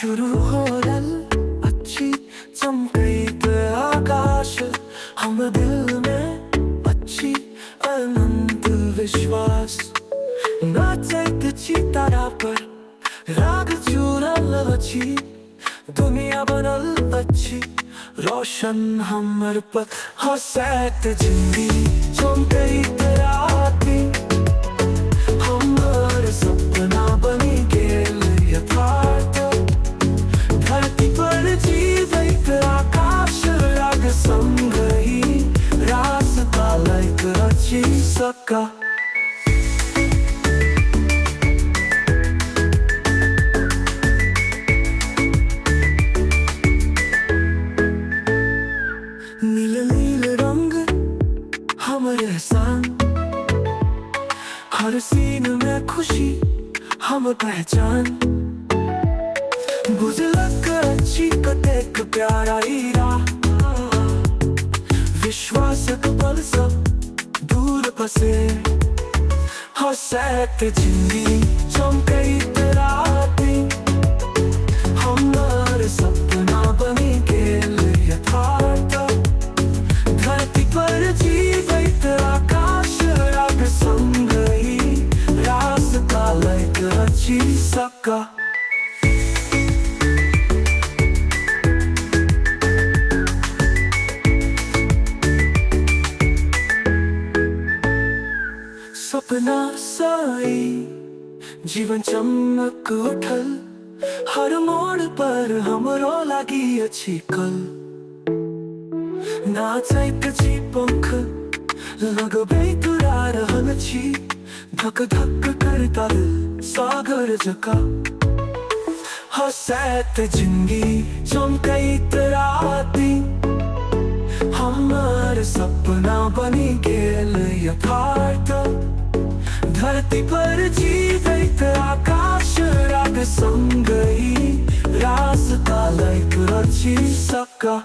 शुरू होरल अच्छी चमकीत आकाश हम दिल में अच्छी अनंत विश्वास नाचैत तारा पर राग चूरल अच्छी दुनिया बनल अच्छी रोशन हमर पथ हसैत जिंदगी चमकैत राती हमर सपना बनी गेल यथार्थ धरती पर जीवैत आकाश राग संग ही रास्ता लैत अछि सका नील नील रंग हमर एहसान हर सीन में खुशी हम पहचान बुझलक अच्छी कतेक प्यारा हीरा विश्वासक बल सब दूर पसे हसैत जिंदगी चमकैत राती हमर सपना बनी गेल यथार्थ धरती पर जीवैत आकाश राग संग ही रास्ता लैत अछि सका सपना साई जीवन चमक उठल हर मोड़ पर हमरो लागी अछि कल नाचैत छी पंख लगबैत उड़ा रहल छी धक धक करता सागर जका हसैत जिंदगी चमकैत राती हमर सपना बनी गेल यथार्थ धरती पर जीवैत आकाश राग संग ही रास्ता लैत अछि सका